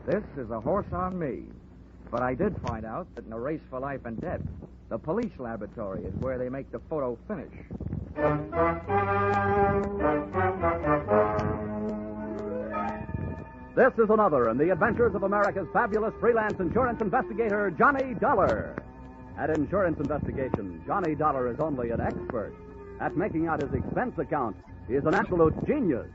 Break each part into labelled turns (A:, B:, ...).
A: This is a horse on me. But I did find out that in a race for life and death, the police laboratory is where they make the photo finish.
B: This is another in the adventures of America's fabulous freelance insurance investigator, Johnny Dollar. At insurance investigation, Johnny Dollar is only an expert. At making out his expense account, he is an absolute genius.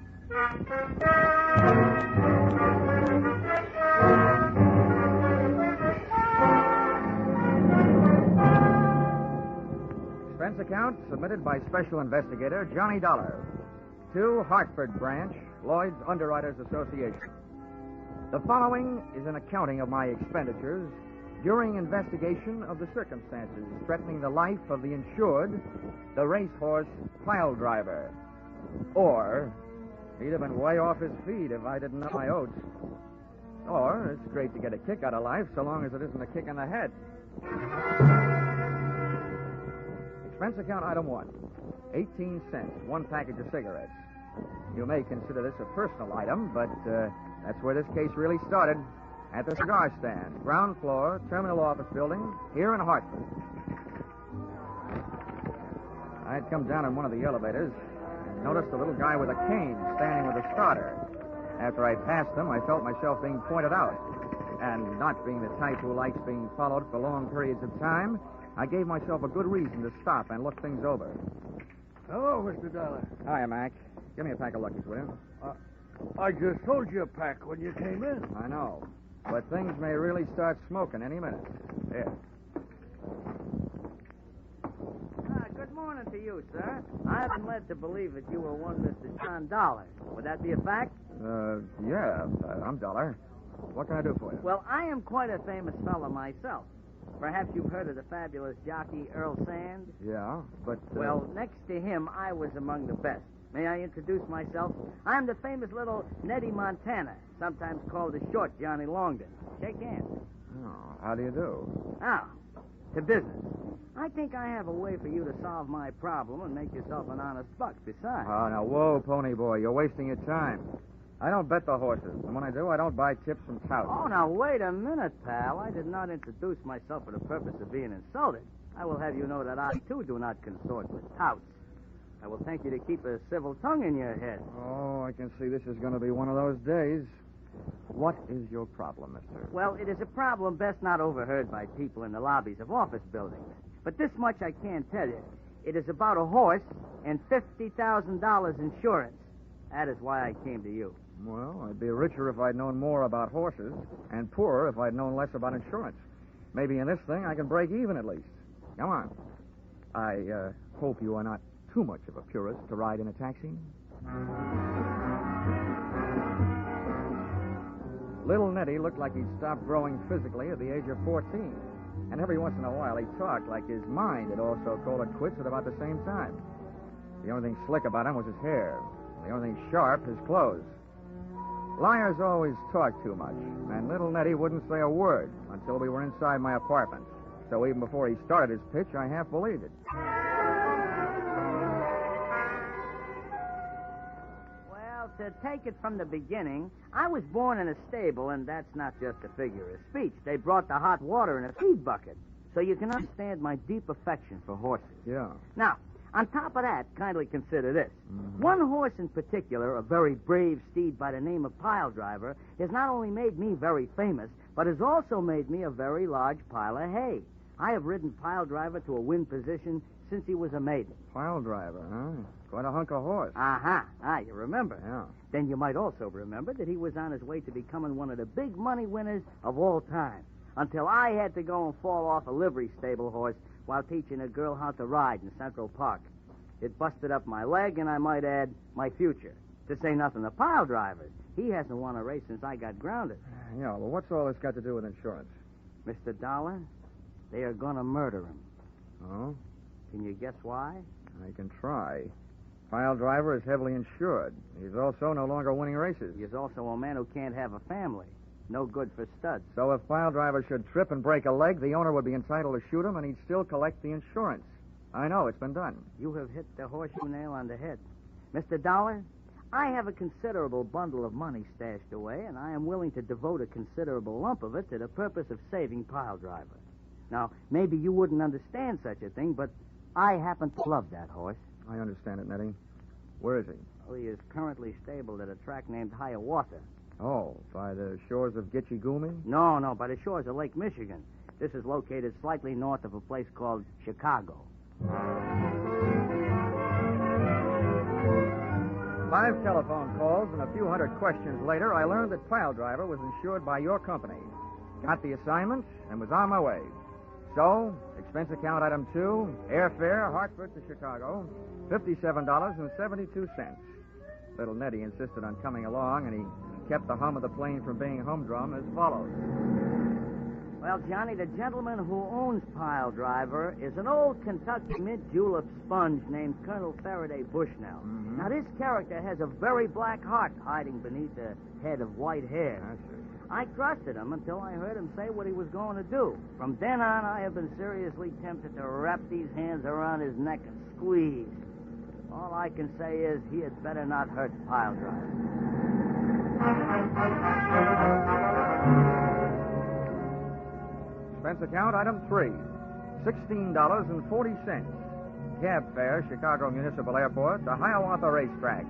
A: Expense account submitted by Special Investigator Johnny Dollar to Hartford Branch, Lloyd's Underwriters Association. The following is an accounting of my expenditures during investigation of the circumstances threatening the life of the insured, the racehorse pile driver. Or, he'd have been way off his feet if I didn't know my oats. Or, it's great to get a kick out of life so long as it isn't a kick in the head. Expense account item 1, 18 cents, one package of cigarettes. You may consider this a personal item, but that's where this case really started. At the cigar stand, ground floor, terminal office building, here in Hartford. I had come down in one of the elevators and noticed a little guy with a cane standing with a starter. After I passed him, I felt myself being pointed out. And not being the type who likes being followed for long periods of time, I gave myself a good reason to stop and look things over.
C: Hello, Mr. Dollar.
A: Hiya, Mac. Give me a pack of Luckies, will you?
C: I just told you a pack when you came in.
A: I know. But things may really start smoking any minute. Here.
D: Good morning to you, sir. I've been led to believe that you were one Mr. John Dollar. Would that be a fact?
A: Yeah. I'm Dollar. What can I do for you?
D: Well, I am quite a famous fellow myself. Perhaps you've heard of the fabulous jockey Earl Sand?
A: Yeah, but...
D: Well, next to him, I was among the best. May I introduce myself? I'm the famous little Nettie Montana, sometimes called the short Johnny Longden. Shake hands.
A: Oh, how do you do?
D: Now, to business. I think I have a way for you to solve my problem and make yourself an honest buck besides.
A: Oh, now, whoa, pony boy. You're wasting your time. I don't bet the horses. And when I do, I don't buy tips from touts.
D: Oh, now, wait a minute, pal. I did not introduce myself for the purpose of being insulted. I will have you know that I, too, do not consort with touts. I will thank you to keep a civil tongue in your head.
A: Oh, I can see this is going to be one of those days. What is your problem, mister?
D: Well, it is a problem best not overheard by people in the lobbies of office buildings. But this much I can tell you. It is about a horse and $50,000 insurance. That is why I came to you.
A: Well, I'd be richer if I'd known more about horses, and poorer if I'd known less about insurance. Maybe in this thing I can break even at least. Come on. I hope you are not too much of a purist to ride in a taxi. Little Nettie looked like he'd stopped growing physically at the age of 14. And every once in a while he talked like his mind had also called it quits at about the same time. The only thing slick about him was his hair. The only thing sharp, his clothes. Liars always talk too much, and little Nettie wouldn't say a word until we were inside my apartment. So even before he started his pitch, I half believed it.
D: Well, to take it from the beginning, I was born in a stable, and that's not just a figure of speech. They brought the hot water in a feed bucket, so you can understand my deep affection for horses.
A: Yeah.
D: Now, on top of that, kindly consider this. One horse in particular, a very brave steed by the name of Pile Driver, has not only made me very famous, but has also made me a very large pile of hay. I have ridden Pile Driver to a win position since he was a maiden.
A: Pile Driver, huh? Quite a hunk of horse.
D: Uh-huh. You remember.
A: Yeah.
D: Then you might also remember that he was on his way to becoming one of the big money winners of all time, until I had to go and fall off a livery stable horse while teaching a girl how to ride in Central Park. It busted up my leg, and I might add, my future. To say nothing of Pile Driver. He hasn't won a race since I got grounded.
A: Yeah, well, what's all this got to do with insurance?
D: Mr. Dollar, they are going to murder him.
A: Oh?
D: Can you guess why?
A: I can try. Pile Driver is heavily insured. He's also no longer winning races.
D: He is also a man who can't have a family. No good for studs.
A: So if Pile Driver should trip and break a leg, the owner would be entitled to shoot him, and he'd still collect the insurance. I know, it's been done.
D: You have hit the horseshoe nail on the head. Mr. Dollar, I have a considerable bundle of money stashed away, and I am willing to devote a considerable lump of it to the purpose of saving Piledriver. Now, maybe you wouldn't understand such a thing, but I happen to love that horse.
A: I understand it, Nettie. Where is he?
D: Well, he is currently stabled at a track named Hiawatha.
A: Oh, by the shores of Gitche Gumee?
D: No, by the shores of Lake Michigan. This is located slightly north of a place called Chicago.
A: 5 telephone calls and a few hundred questions later, I learned that Piledriver was insured by your company. Got the assignment and was on my way. So, expense account item 2, airfare, Hartford to Chicago, $57.72. Little Nettie insisted on coming along, and he kept the hum of the plane from being humdrum as follows.
D: Well, Johnny, the gentleman who owns Piledriver is an old Kentucky mint julep sponge named Colonel Faraday Bushnell.
A: Mm-hmm.
D: Now, this character has a very black heart hiding beneath a head of white hair.
A: I see.
D: I trusted him until I heard him say what he was going to do. From then on, I have been seriously tempted to wrap these hands around his neck and squeeze. All I can say is he had better not hurt Piledriver.
A: Expense account item 3, $16.40. Cab fare, Chicago Municipal Airport to Hiawatha Racetrack.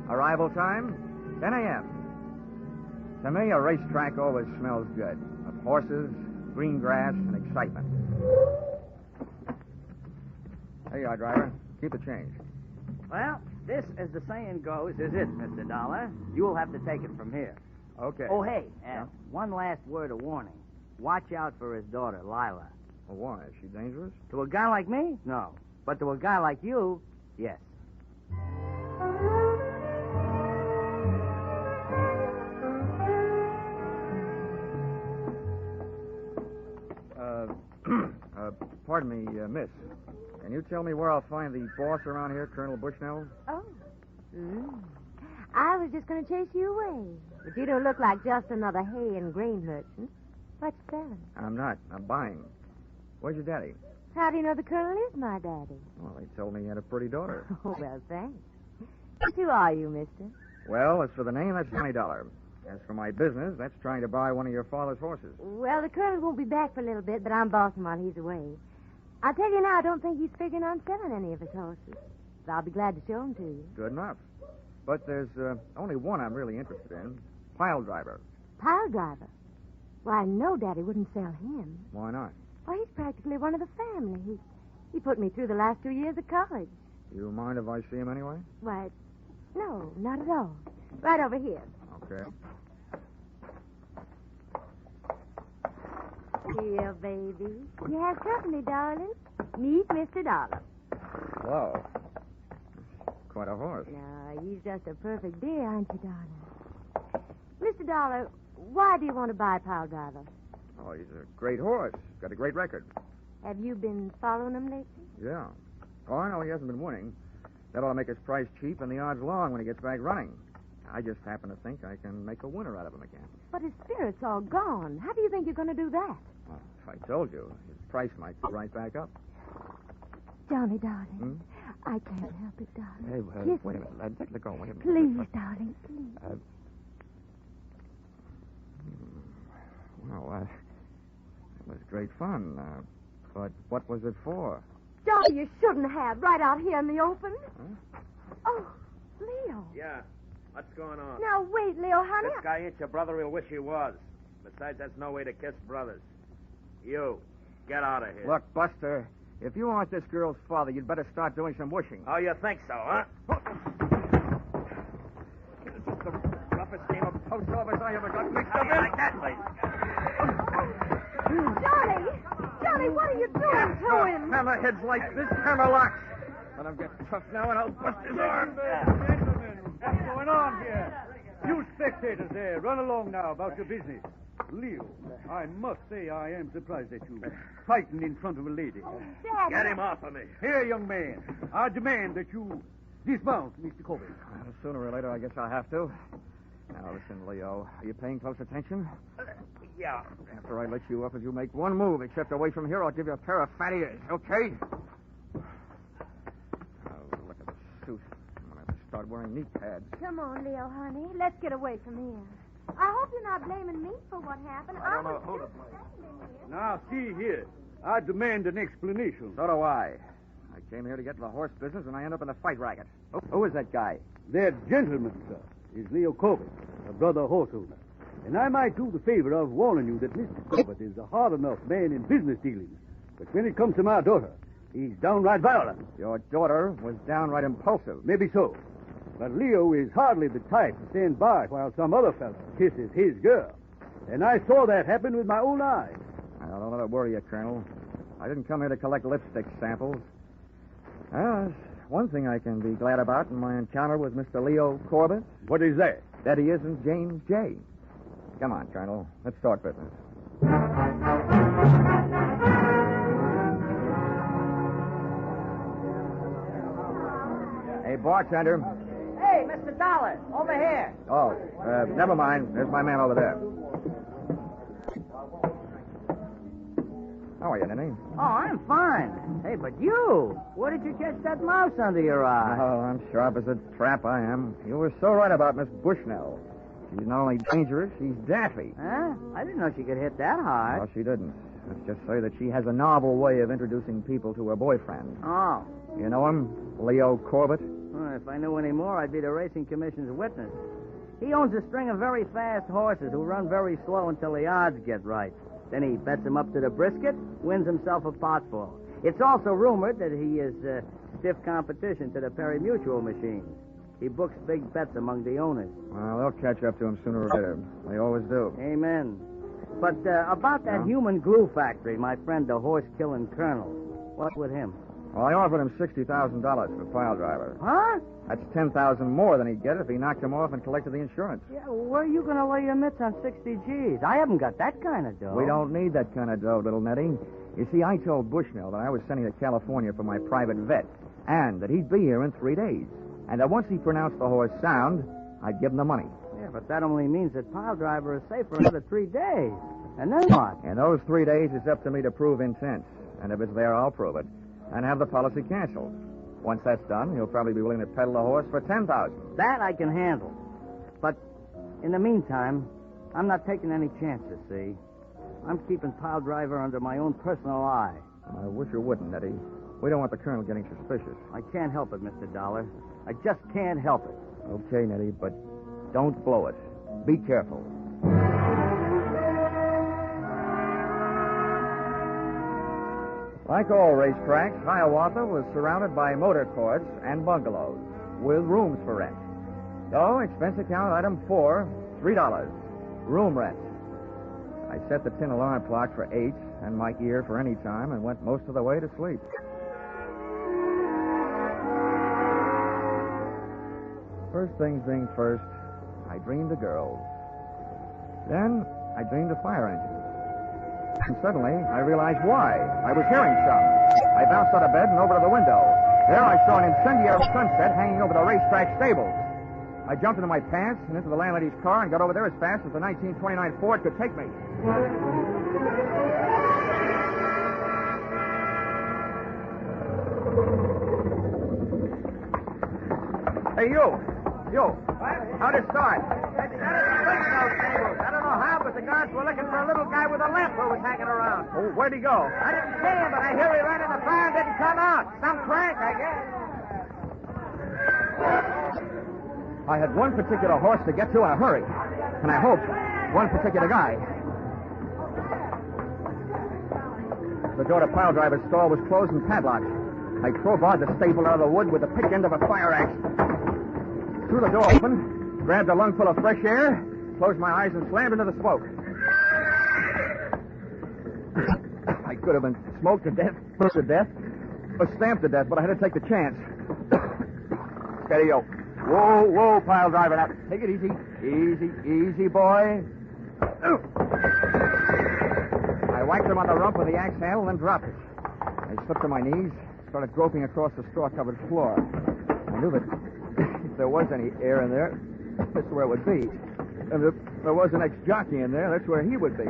A: Arrival time, 10 a.m. To me, a racetrack always smells good, of horses, green grass, and excitement. There you are, driver. Keep the change.
D: Well, this, as the saying goes, is it, Mr. Dollar. You'll have to take it from here.
A: Okay.
D: Oh, hey,
A: Yeah?
D: one last word of warning. Watch out for his daughter, Lila.
A: Well, why? Is she dangerous?
D: To a guy like me? No. But to a guy like you, yes.
A: Pardon me, miss. Can you tell me where I'll find the boss around here, Colonel Bushnell?
E: Oh. I was just going to chase you away. But you don't look like just another hay and grain merchant. What you selling?
A: I'm not. I'm buying. Where's your daddy?
E: How do you know the colonel is my daddy?
A: Well, he told me he had a pretty daughter.
E: Oh, well, thanks. Who are you, mister?
A: Well, as for the name, that's $20. As for my business, that's trying to buy one of your father's horses.
E: Well, the colonel won't be back for a little bit, but I'm bossing while he's away. I'll tell you now, I don't think he's figuring on selling any of his horses. But I'll be glad to show them to you.
A: Good enough. But there's only one I'm really interested in. Piledriver.
E: Piledriver? Why, no, Daddy wouldn't sell him.
A: Why not?
E: Well, he's practically one of the family. He put me through the last 2 years of college.
A: You mind if I see him anyway?
E: Why, no, not at all. Right over here.
A: Okay.
E: Here, baby. You have company, darling. Meet Mr. Dollar.
A: Whoa. Quite a horse.
E: No, he's just a perfect dear, aren't you, darling? Mr. Dollar, why do you want to buy Piledriver?
A: Oh, he's a great horse. Got a great record.
E: Have you been following him lately?
A: Yeah. Oh, I know he hasn't been winning. That ought to make his price cheap and the odds long when he gets back running. I just happen to think I can make a winner out of him again.
E: But his spirit's all gone. How do you think you're going to do that?
A: Well, if I told you, his price might go right back up.
E: Johnny, darling, I can't help it, darling.
A: Hey,
E: Kiss
A: wait a
E: me.
A: minute. Let go. Wait a minute.
E: Please, darling, please.
A: Well, that was great fun. But what was it for?
E: Johnny, you shouldn't have, right out here in the open.
A: Huh?
E: Oh, Leo.
F: Yeah. What's going on?
E: Now, wait, Leo, honey.
F: This guy ain't your brother. He'll wish he was. Besides, that's no way to kiss brothers. You, get out of here.
A: Look, Buster, if you aren't this girl's father, you'd better start doing some wishing.
F: Oh, you think so, huh?
A: This is the roughest game of post office I ever got mixed up in.
F: Like that, please.
E: Johnny, what are you doing to him?
A: Hammerheads like this, hammerlocks. Let him get tough now, and I'll bust his arm.
C: Gentlemen, what's going on here? You spectators there, run along now about your business. Leo, I must say I am surprised at you. Fighting in front of a lady.
E: Daddy.
F: Get him off of me.
C: Here, young man, I demand that you dismount Mr. Colby.
A: Well, sooner or later, I guess I'll have to. Now, listen, Leo. Are you paying close attention?
F: Yeah.
A: After I let you up, if you make one move except away from here, I'll give you a pair of fat ears, okay? Oh, look at the suit. I'm going to have to start start wearing knee pads.
E: Come on, Leo, honey. Let's get away from here. I hope you're not blaming me for what happened.
A: I don't know.
E: was
A: Hold
E: just
A: it,
E: standing here.
C: Now, see here. I demand an explanation.
A: So do I. I came here to get to the horse business, and I end up in a fight racket. Who is that guy?
C: That gentleman, sir, is Leo Corbett, a brother horse owner. And I might do the favor of warning you that Mr. Corbett is a hard enough man in business dealings. But when it comes to my daughter, he's downright violent.
A: Your daughter was downright impulsive.
C: Maybe so. But Leo is hardly the type to stand by while some other fellow kisses his girl. And I saw that happen with my own eyes.
A: Well, don't let it worry you, Colonel. I didn't come here to collect lipstick samples. There's one thing I can be glad about in my encounter with Mr. Leo Corbett.
C: What is that?
A: That he isn't James J. Come on, Colonel. Let's start business. Hey, bartender.
D: Hey, Mr. Dollar, over here.
A: Oh, never mind. There's my man over there. How are you, Ninny?
D: Oh, I'm fine. Hey, but you, where did you catch that mouse under your eye?
A: Oh, I'm sharp as a trap, I am. You were so right about Miss Bushnell. She's not only dangerous, she's daffy.
D: Huh? I didn't know she could hit that hard.
A: Well, she didn't. Let's just say that she has a novel way of introducing people to her boyfriend.
D: Oh.
A: You know him? Leo Corbett?
D: Well, if I knew any more, I'd be the Racing Commission's witness. He owns a string of very fast horses who run very slow until the odds get right. Then he bets them up to the brisket, wins himself a potful. It's also rumored that he is stiff competition to the Perry Mutual machines. He books big bets among the owners.
A: Well, they'll catch up to him sooner or later. They always do.
D: Amen. But about that human glue factory, my friend, the horse-killing colonel, what with him?
A: Well, I offered him $60,000 for pile driver.
D: Huh?
A: That's $10,000 more than he'd get if he knocked him off and collected the insurance.
D: Yeah, where are you going to lay your mitts on 60 G's? I haven't got that kind of dough.
A: We don't need that kind of dough, little Nettie. You see, I told Bushnell that I was sending to California for my private vet, and that he'd be here in 3 days. And that once he pronounced the horse sound, I'd give him the money.
D: Yeah, but that only means that pile driver is safe for another 3 days. And then what?
A: In those 3 days, it's up to me to prove intent. And if it's there, I'll prove it. And have the policy canceled. Once that's done, he'll probably be willing to peddle the horse for $10,000.
D: That I can handle. But in the meantime, I'm not taking any chances, see? I'm keeping pile driver under my own personal eye.
A: I wish you wouldn't, Nettie. We don't want the colonel getting suspicious.
D: I can't help it, Mr. Dollar. I just can't help it.
A: Okay, Nettie, but don't blow it. Be careful. Like all racetracks, Hiawatha was surrounded by motor courts and bungalows with rooms for rent. So, expense account item 4, $3. Room rent. I set the tin alarm clock for 8 and my ear for any time and went most of the way to sleep. First things being first, I dreamed a girl. Then I dreamed a fire engine. And suddenly, I realized why. I was hearing some. I bounced out of bed and over to the window. There I saw an incendiary sunset hanging over the racetrack stables. I jumped into my pants and into the landlady's car and got over there as fast as the 1929 Ford could take me. Hey, you. How'd it start?
D: I don't know how, but the guards were looking for a little guy with a lamp who was hanging around.
A: Oh, where'd he go?
D: I didn't see him, but I hear he ran in the fire and didn't come out. Some crank, I guess.
A: I had one particular horse to get to in a hurry. And I hoped one particular guy. The door to pile driver's stall was closed and padlocked. I crowbarred the stable out of the wood with the pick end of a fire axe. Threw the door open, grabbed a lungful of fresh air, closed my eyes and slammed into the smoke. I could have been smoked to death, burnt to death, or stamped to death, but I had to take the chance. Steady, yo. Whoa, pile driver. Now, take it easy. Easy, boy. I whacked him on the rump with the axe handle and then dropped it. I slipped to my knees, started groping across the straw-covered floor. I knew that if there was any air in there, that's where it would be. And if there was an ex-jockey in there, that's where he would be.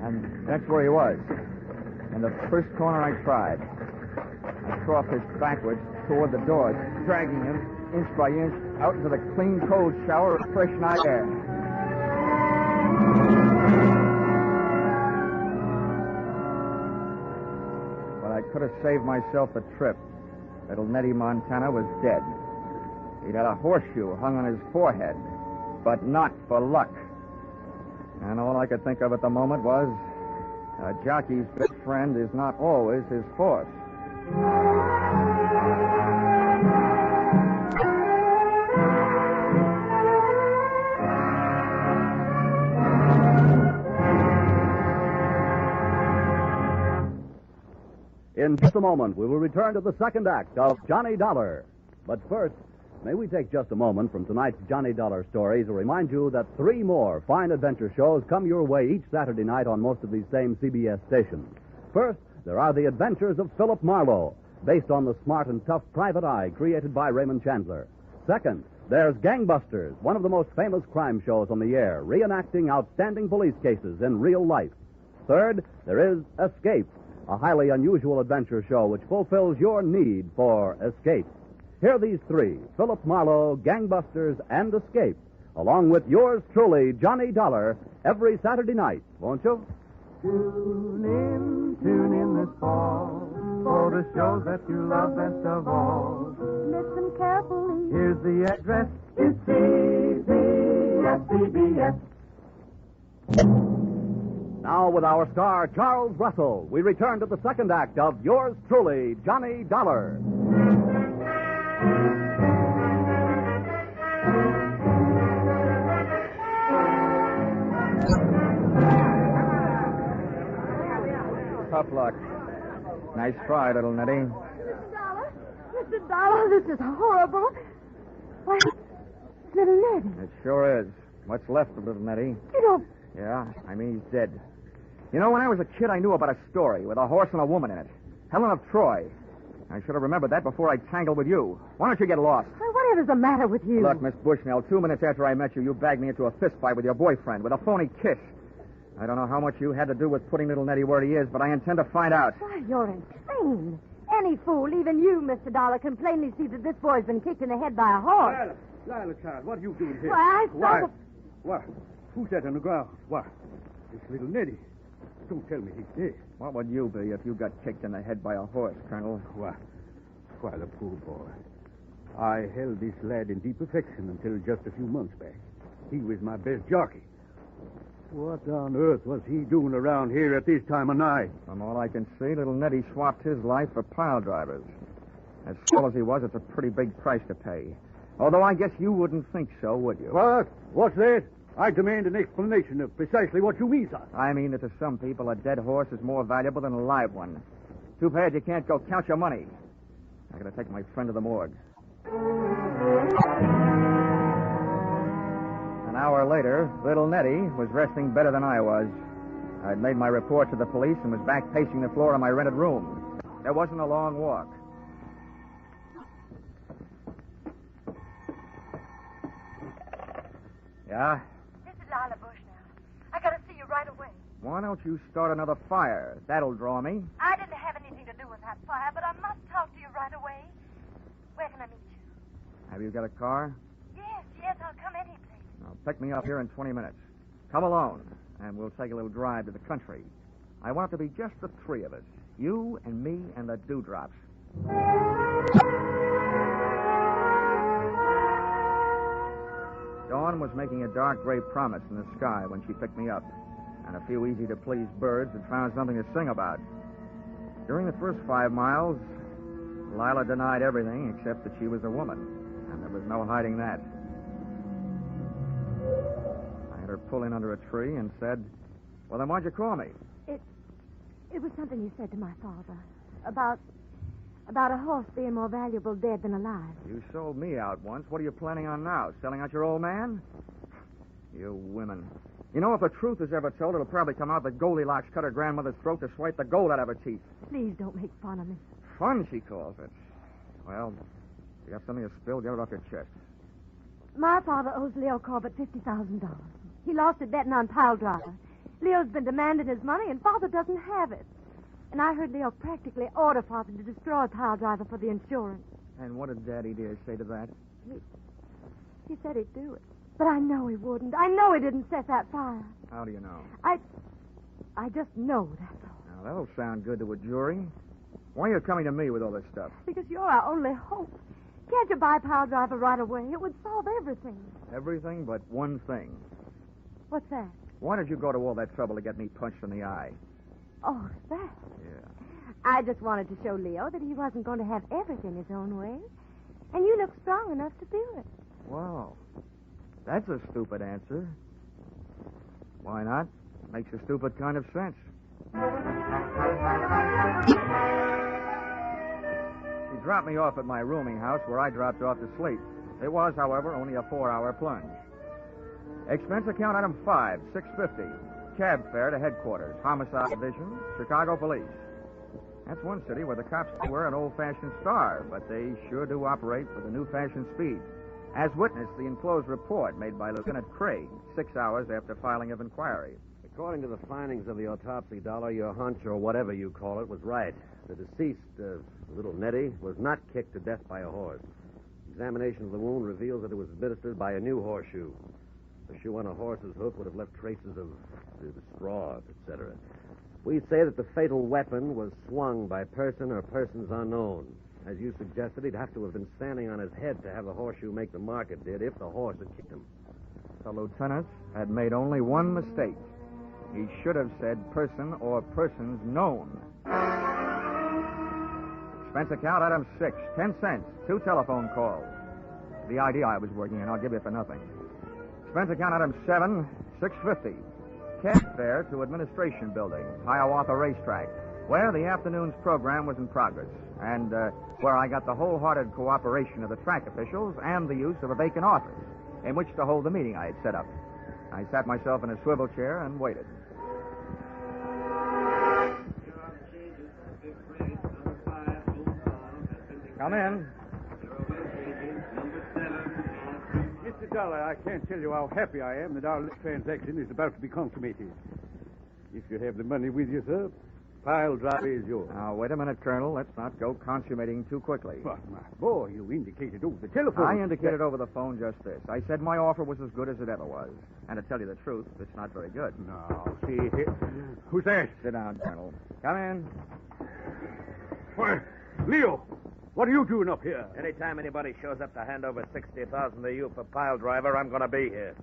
A: And that's where he was. In the first corner I tried. I crossed it backwards, toward the door, dragging him, inch by inch, out into the clean, cold shower of fresh night air. But I could have saved myself the trip. Little Nettie Montana was dead. He'd had a horseshoe hung on his forehead, but not for luck. And all I could think of at the moment was, a jockey's best friend is not always his horse.
B: In just a moment, we will return to the second act of Johnny Dollar. But first, may we take just a moment from tonight's Johnny Dollar stories to remind you that 3 more fine adventure shows come your way each Saturday night on most of these same CBS stations. First, there are The Adventures of Philip Marlowe, based on the smart and tough Private Eye created by Raymond Chandler. Second, there's Gangbusters, one of the most famous crime shows on the air, reenacting outstanding police cases in real life. Third, there is Escape, a highly unusual adventure show which fulfills your need for escape. Hear these 3, Philip Marlowe, Gangbusters, and Escape, along with yours truly, Johnny Dollar, every Saturday night, won't you?
G: Tune in this fall for the shows that you love best of all.
E: Listen carefully.
G: Here's the address. It's CBS.
B: Now, with our star, Charles Russell, we return to the second act of yours truly, Johnny Dollar.
A: Tough luck. Nice try, little Nettie.
E: Mr. Dollar, this is horrible. Why, it's little Nettie.
A: It sure is. What's left of little Nettie?
E: You don't...
A: Yeah, I mean, he's dead. You know, when I was a kid, I knew about a story with a horse and a woman in it. Helen of Troy. I should have remembered that before I tangled with you. Why don't you get lost?
E: Why, whatever's the matter with you?
A: Look, Miss Bushnell, 2 minutes after I met you, you bagged me into a fist fight with your boyfriend with a phony kiss. I don't know how much you had to do with putting little Nettie where he is, but I intend to find out.
E: Why, you're insane. Any fool, even you, Mr. Dollar, can plainly see that this boy's been kicked in the head by a horse.
C: Lila, child, what are you doing here?
E: Why, I saw
C: What? Who's that on the ground? What? It's little Nettie. Don't tell me he's dead.
A: What would you be if you got kicked in the head by a horse, Colonel?
C: Why, the poor boy. I held this lad in deep affection until just a few months back. He was my best jockey. What on earth was he doing around here at this time of night?
A: From all I can see, little Nettie swapped his life for pile drivers. As swell as he was, it's a pretty big price to pay. Although I guess you wouldn't think so, would you?
C: What? What's that? I demand an explanation of precisely what you mean, sir.
A: I mean that to some people, a dead horse is more valuable than a live one. Too bad you can't go count your money. I gotta take my friend to the morgue. An hour later, little Nettie was resting better than I was. I'd made my report to the police and was back pacing the floor of my rented room. There wasn't a long walk. Yeah?
H: This is Lila Bushnell. I gotta see you right away.
A: Why don't you start another fire? That'll draw me.
H: I didn't have anything to do with that fire, but I must talk to you right away. Where can I meet you?
A: Have you got a car?
H: Yes, I'll come any place.
A: Now, pick me up here in 20 minutes. Come alone, and we'll take a little drive to the country. I want it to be just the 3 of us. You and me and the dewdrops. Dawn was making a dark gray promise in the sky when she picked me up, and a few easy-to-please birds had found something to sing about. During the first 5 miles, Lila denied everything except that she was a woman, and there was no hiding that. I had her pull in under a tree and said, "Well, then why'd you call me?"
E: It was something you said to my father. About a horse being more valuable dead than alive.
A: You sold me out once. What are you planning on now? Selling out your old man? You women. You know, if the truth is ever told, it'll probably come out that Goldilocks cut her grandmother's throat to swipe the gold out of her teeth.
E: Please don't make fun of me.
A: Fun, she calls it. Well, you got something to spill, get it off your chest.
E: My father owes Leo Corbett $50,000. He lost it betting on pile driver. Leo's been demanding his money, and Father doesn't have it. And I heard Leo practically order Father to destroy pile driver for the insurance.
A: And what did Daddy dear say to that?
E: He said he'd do it. But I know he wouldn't. I know he didn't set that fire.
A: How do you know?
E: I just know, that's all.
A: Now, that'll sound good to a jury. Why are you coming to me with all this stuff?
E: Because you're our only hope. Can't you buy pile driver right away? It would solve everything.
A: Everything but one thing.
E: What's that?
A: Why did you go to all that trouble to get me punched in the eye?
E: Oh, that.
A: Yeah.
E: I just wanted to show Leo that he wasn't going to have everything his own way. And you look strong enough to do it.
A: Wow. That's a stupid answer. Why not? Makes a stupid kind of sense. She dropped me off at my rooming house where I dropped off to sleep. It was, however, only a 4-hour plunge. Expense account item 5, $6.50. Cab fare to headquarters, Homicide Division, Chicago Police. That's one city where the cops were an old-fashioned star, but they sure do operate with a new-fashioned speed. As witness the enclosed report made by Lieutenant Craig 6 hours after filing of inquiry.
I: According to the findings of the autopsy, Dollar, your hunch, or whatever you call it, was right. The deceased, little Nettie, was not kicked to death by a horse. Examination of the wound reveals that it was administered by a new horseshoe. The shoe on a horse's hoof would have left traces of straw, etc. We say that the fatal weapon was swung by person or persons unknown. As you suggested, he'd have to have been standing on his head to have the horseshoe make the mark it did if the horse had kicked him.
A: The lieutenant had made only one mistake. He should have said person or persons known. Expense account item 6, 10 cents, 2 telephone calls. The idea I was working in, I'll give you for nothing. Expense account item 7, $6.50. Cab fare to Administration Building, Hiawatha Racetrack, where the afternoon's program was in progress, and where I got the wholehearted cooperation of the track officials and the use of a vacant office in which to hold the meeting I had set up. I sat myself in a swivel chair and waited. Come in.
C: Mr. Dollar, I can't tell you how happy I am that our transaction is about to be consummated. If you have the money with you, sir, pile driver is yours.
A: Now, wait a minute, Colonel. Let's not go consummating too quickly.
C: But, my boy, you indicated over the telephone.
A: I indicated over the phone just this. I said my offer was as good as it ever was. And to tell you the truth, it's not very good.
C: No, see here. Who's that?
A: Sit down, Colonel. Come in.
C: Why, Leo, what are you doing up here?
F: Anytime anybody shows up to hand over $60,000 to you for pile driver, I'm going to be here.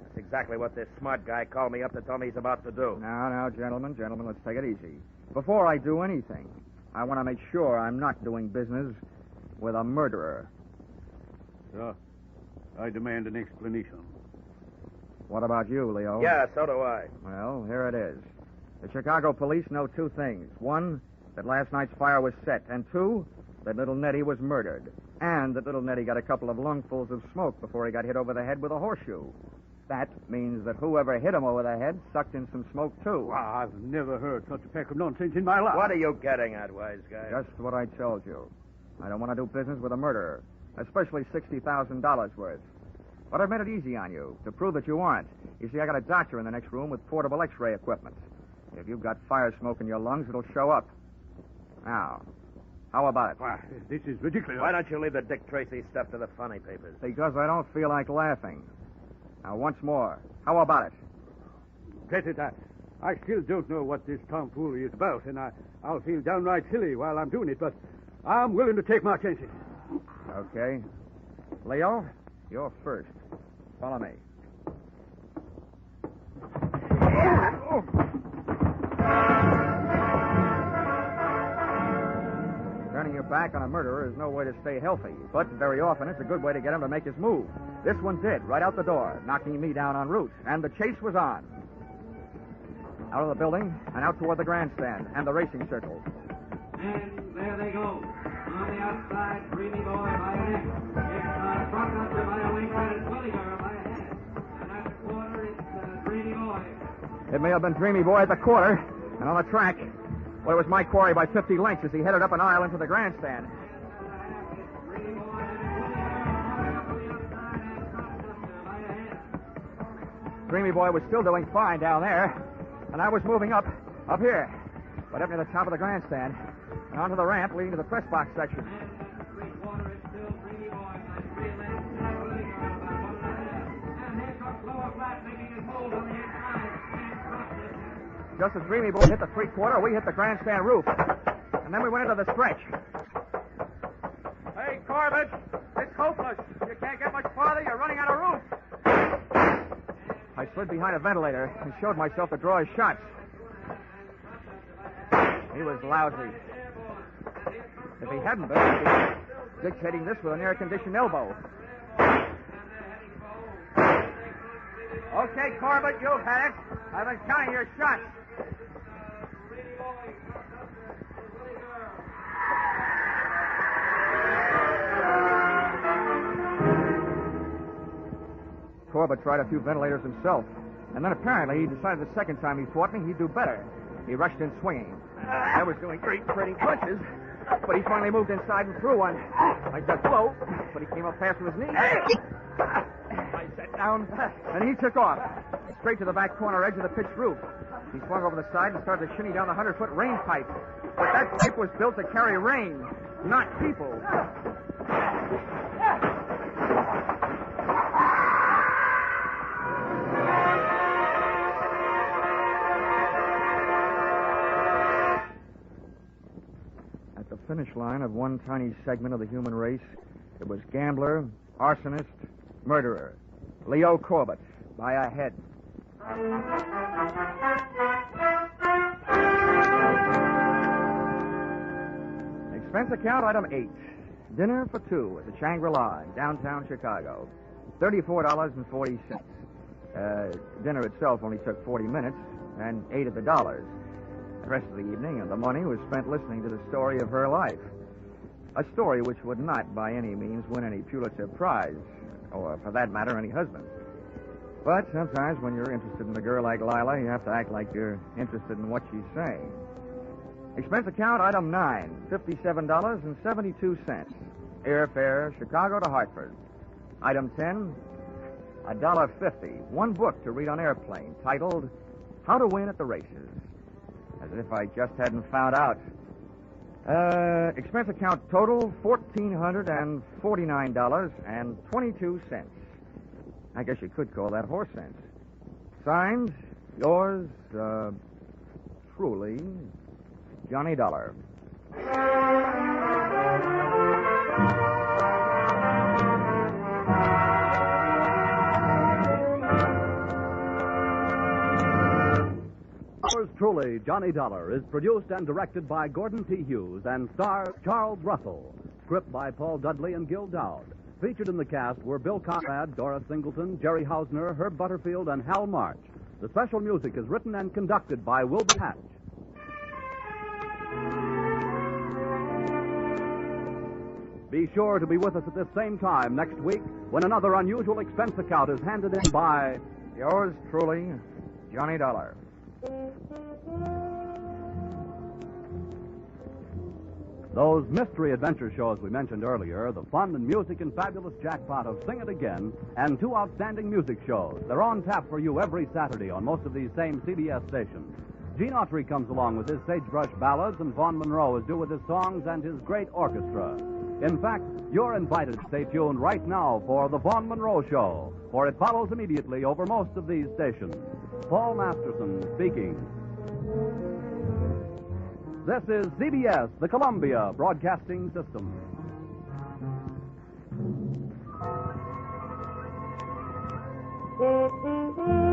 F: That's exactly what this smart guy called me up to tell me he's about to do.
A: Now, gentlemen, let's take it easy. Before I do anything, I want to make sure I'm not doing business with a murderer.
C: Sir, I demand an explanation.
A: What about you, Leo?
F: Yeah, so do I.
A: Well, here it is. The Chicago police know 2 things. 1, that last night's fire was set. And 2, that little Nettie was murdered. And that little Nettie got a couple of lungfuls of smoke before he got hit over the head with a horseshoe. That means that whoever hit him over the head sucked in some smoke, too.
C: Well, I've never heard such a pack of nonsense in my life.
F: What are you getting at, wise guy?
A: Just what I told you. I don't want to do business with a murderer, especially $60,000 worth. But I've made it easy on you to prove that you aren't. You see, I got a doctor in the next room with portable X-ray equipment. If you've got fire smoke in your lungs, it'll show up. Now, how about it?
C: Why, this is ridiculous.
F: Why don't you leave the Dick Tracy stuff to the funny papers?
A: Because I don't feel like laughing. Now, once more, how about it?
C: Get it, I still don't know what this tomfoolery is about, and I'll feel downright silly while I'm doing it, but I'm willing to take my chances.
A: Okay. Leo, you're first. Follow me. Turning your back on a murderer is no way to stay healthy, but very often it's a good way to get him to make his move. This one did, right out the door, knocking me down en route, and the chase was on. Out of the building and out toward the grandstand and the racing circle.
J: And there they go. On the outside, Dreamy Boy by a neck. It's Protagonist by a wing, and it's Williger by a head. And at the quarter, it's Dreamy Boy.
A: It may have been Dreamy Boy at the quarter, and on the track, well, it was my quarry by 50 lengths as he headed up an aisle into the grandstand. Dreamy Boy was still doing fine down there, and I was moving up here, but up near the top of the grandstand, and onto the ramp leading to the press box section.
J: flat, making his hold on the inside.
A: Just as Dreamy Boy hit the three-quarter, we hit the grandstand roof. And then we went into the stretch. Hey, Corbett, it's hopeless. You can't get much farther. You're running out of roof. I slid behind a ventilator and showed myself to draw his shots. He was lousy. If he hadn't been, I'd be dictating this with an air-conditioned elbow. Okay, Corbett, you've had it. I've been counting your shots. Corbett tried a few ventilators himself, and then apparently he decided the second time he fought me, he'd do better. He rushed in swinging. I was doing great trading punches, but he finally moved inside and threw one. I ducked low, but he came up fast with his knee. I sat down, and he took off, straight to the back corner edge of the pitched roof. He swung over the side and started to shinny down the 100-foot rain pipe. But that pipe was built to carry rain, not people. At the finish line of one tiny segment of the human race, it was gambler, arsonist, murderer, Leo Corbett, by a head. Expense account item 8. Dinner for two at the Shangri-La in downtown Chicago. $34.40. Dinner itself only took 40 minutes and 8 of the dollars. The rest of the evening and the money was spent listening to the story of her life. A story which would not by any means win any Pulitzer Prize, or for that matter, any husband. But sometimes when you're interested in a girl like Lila, you have to act like you're interested in what she's saying. Expense account item 9, $57.72. Airfare, Chicago to Hartford. Item 10, $1.50. One book to read on airplane, titled How to Win at the Races. As if I just hadn't found out. Expense account total, $1,449.22. I guess you could call that horse sense. Signed, yours, truly, Johnny Dollar.
B: Yours truly, Johnny Dollar, is produced and directed by Gordon T. Hughes and stars Charles Russell. Script by Paul Dudley and Gil Dowd. Featured in the cast were Bill Conrad, Dora Singleton, Jerry Hausner, Herb Butterfield, and Hal March. The special music is written and conducted by Wilbur Hatch. Be sure to be with us at this same time next week when another unusual expense account is handed in by
A: yours truly, Johnny Dollar.
B: Those mystery adventure shows we mentioned earlier, the fun and music and fabulous jackpot of Sing It Again, and two outstanding music shows. They're on tap for you every Saturday on most of these same CBS stations. Gene Autry comes along with his sagebrush ballads, and Vaughn Monroe is due with his songs and his great orchestra. In fact, you're invited to stay tuned right now for the Vaughn Monroe Show, for it follows immediately over most of these stations. Paul Masterson speaking. This is CBS, the Columbia Broadcasting System.
E: Mm-hmm.